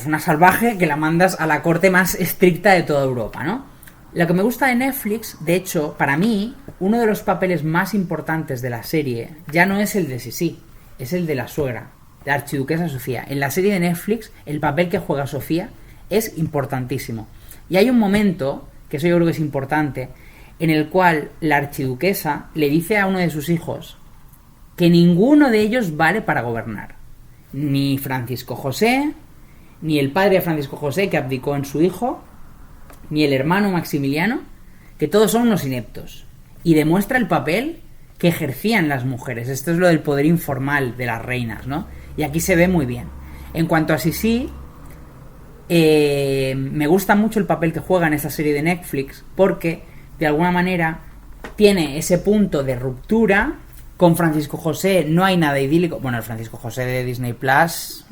una salvaje que la mandas a la corte más estricta de toda Europa, ¿no? Lo que me gusta de Netflix, de hecho, para mí, uno de los papeles más importantes de la serie ya no es el de Sisi, es el de la suegra, la archiduquesa Sofía. En la serie de Netflix, el papel que juega Sofía es importantísimo. Y hay un momento, que eso yo creo que es importante, en el cual la archiduquesa le dice a uno de sus hijos que ninguno de ellos vale para gobernar. Ni Francisco José, ni el padre de Francisco José, que abdicó en su hijo, ni el hermano Maximiliano, que todos son unos ineptos. Y demuestra el papel que ejercían las mujeres. Esto es lo del poder informal de las reinas, ¿no? Y aquí se ve muy bien. En cuanto a Sisi, me gusta mucho el papel que juega en esta serie de Netflix, porque de alguna manera tiene ese punto de ruptura. Con Francisco José no hay nada idílico. Bueno, el Francisco José de Disney Plus...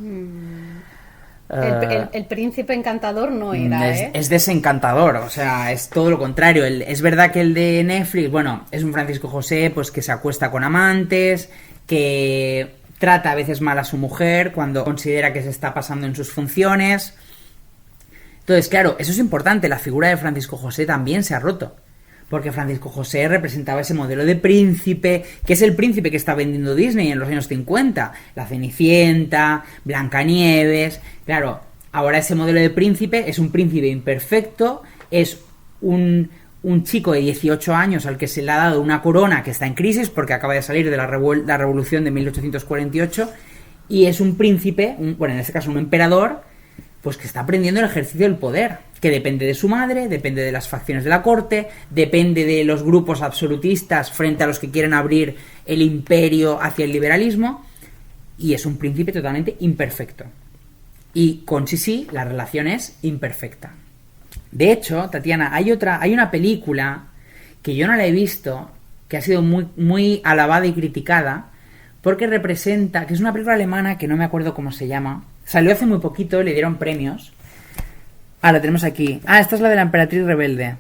El príncipe encantador no era, es desencantador, o sea, es todo lo contrario. Es verdad que el de Netflix, bueno, es un Francisco José pues que se acuesta con amantes, que trata a veces mal a su mujer cuando considera que se está pasando en sus funciones. Entonces, claro, eso es importante. La figura de Francisco José también se ha roto, porque Francisco José representaba ese modelo de príncipe, que es el príncipe que está vendiendo Disney en los años 50. La Cenicienta, Blancanieves... Claro, ahora ese modelo de príncipe es un príncipe imperfecto, es un chico de 18 años al que se le ha dado una corona que está en crisis porque acaba de salir de la revolución de 1848, y es un príncipe, bueno, en este caso un emperador, pues que está aprendiendo el ejercicio del poder, que depende de su madre, depende de las facciones de la corte, depende de los grupos absolutistas frente a los que quieren abrir el imperio hacia el liberalismo, y es un príncipe totalmente imperfecto. Y con Sisi la relación es imperfecta. De hecho, Tatiana, hay una película que yo no la he visto, que ha sido muy, muy alabada y criticada, porque representa, que es una película alemana que no me acuerdo cómo se llama, salió hace muy poquito, le dieron premios. La tenemos aquí. Esta es la de la emperatriz rebelde,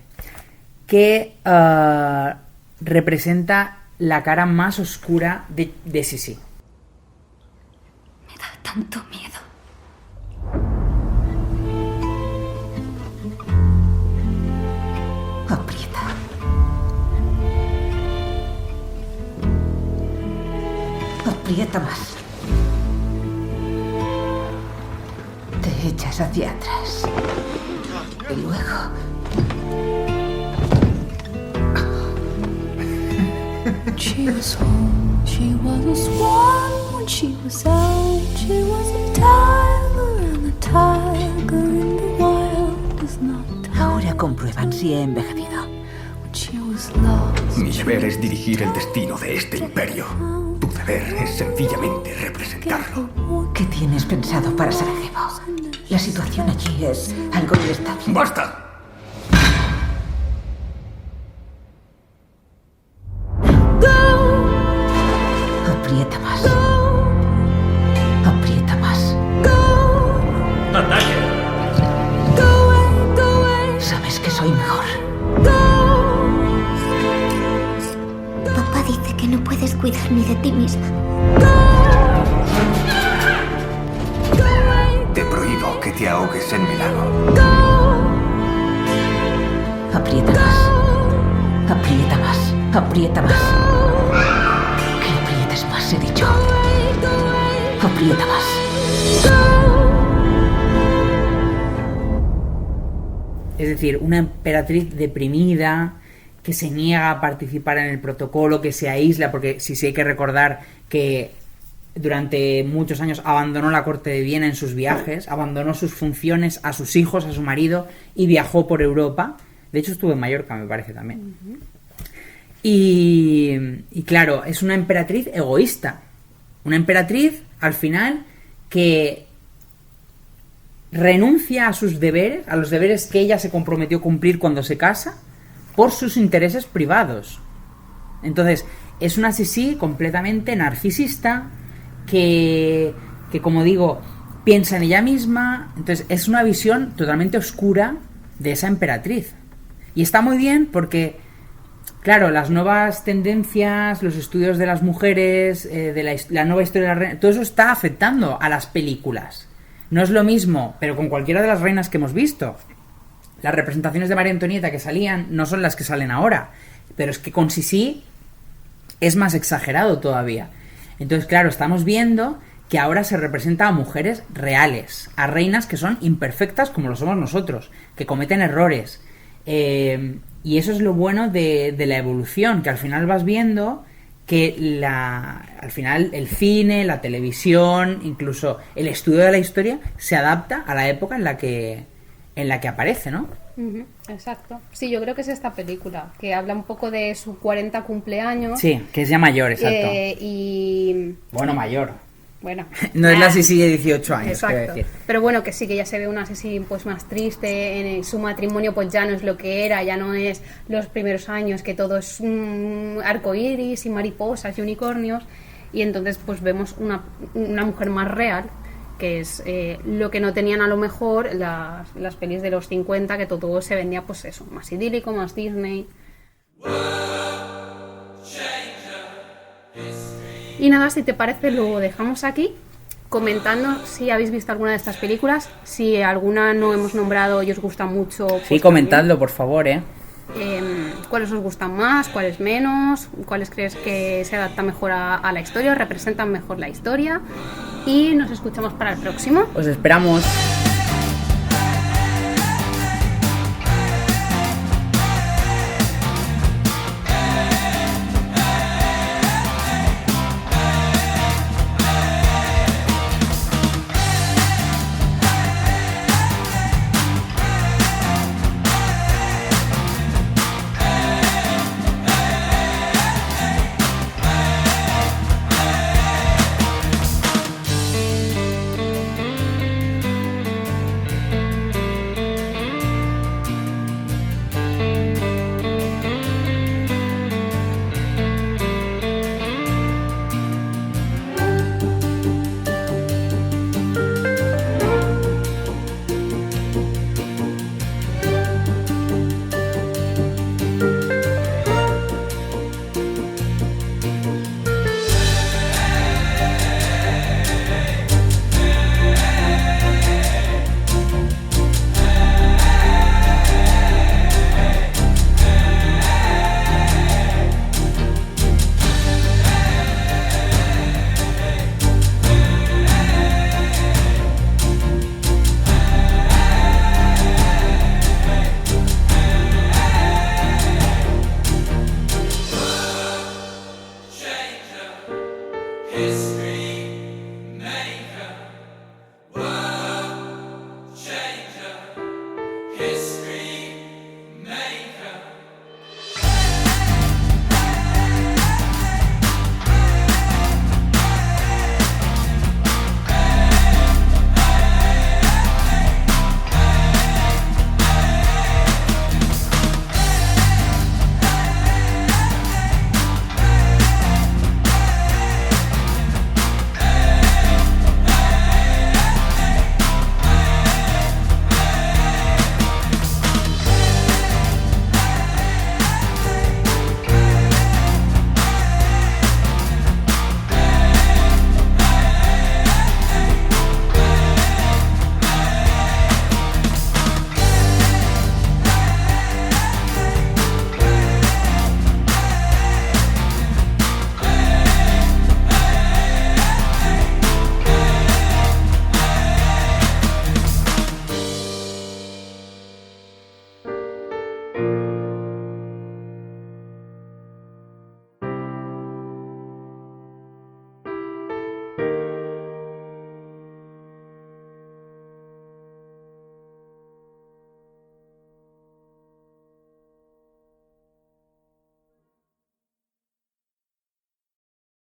que representa la cara más oscura de Sisi. Me da tanto miedo. Aprieta. Aprieta más. Te echas hacia atrás. Y luego... She was home, she was a swan. When she was out, she was a tiger. And the tiger in the wild is not tiger. Ahora comprueban si he envejecido. When she was lost. Mi deber es dirigir el destino de este imperio. Tu deber es sencillamente representarlo. ¿Qué tienes pensado para Sarajevo? La situación allí es algo inestable. ¡Basta! Aprieta más. Aprieta más. ¡Ataque! Sabes que soy mejor. Papá dice que no puedes cuidar ni de ti misma. Te prohíbo que te ahogues en mi lago. Aprieta más. Aprieta más. Aprieta más. Que aprietes más, he dicho. Aprieta más. Es decir, una emperatriz deprimida, que se niega a participar en el protocolo, que se aísla, porque sí hay que recordar que durante muchos años abandonó la corte de Viena en sus viajes, abandonó sus funciones a sus hijos, a su marido, y viajó por Europa. De hecho, estuvo en Mallorca, me parece, también. Uh-huh. Y claro, es una emperatriz egoísta. Una emperatriz, al final, que renuncia a sus deberes, a los deberes que ella se comprometió a cumplir cuando se casa, por sus intereses privados. Entonces, es una Sisi completamente narcisista, que como digo, piensa en ella misma. Entonces, es una visión totalmente oscura de esa emperatriz. Y está muy bien porque, claro, las nuevas tendencias, los estudios de las mujeres, de la nueva historia de la reina, todo eso está afectando a las películas. No es lo mismo, pero con cualquiera de las reinas que hemos visto. Las representaciones de María Antonieta que salían no son las que salen ahora, pero es que con Sisi es más exagerado todavía. Entonces, claro, estamos viendo que ahora se representa a mujeres reales, a reinas que son imperfectas como lo somos nosotros, que cometen errores. Y eso es lo bueno de la evolución, que al final vas viendo que al final el cine, la televisión, incluso el estudio de la historia se adapta a la época en la que aparece, ¿no? Exacto. Sí, yo creo que es esta película, que habla un poco de su 40 cumpleaños. Sí, que es ya mayor, exacto. Bueno, mayor. Bueno. No es la Sisi de 18 años, exacto. quiero decir. Pero bueno, que sí, que ya se ve una Sisi pues más triste, su matrimonio pues ya no es lo que era, ya no es los primeros años, que todo es arcoíris y mariposas y unicornios, y entonces pues vemos una mujer más real, que es lo que no tenían a lo mejor las pelis de los 50, que todo se vendía pues eso, más idílico, más Disney. Y nada, si te parece lo dejamos aquí, comentando si habéis visto alguna de estas películas, si alguna no hemos nombrado y os gusta mucho. Pues sí, comentadlo, por favor, ¿Cuáles os gustan más? ¿Cuáles menos? ¿Cuáles crees que se adaptan mejor a la historia? ¿Representan mejor la historia? Y nos escuchamos para el próximo. Os esperamos.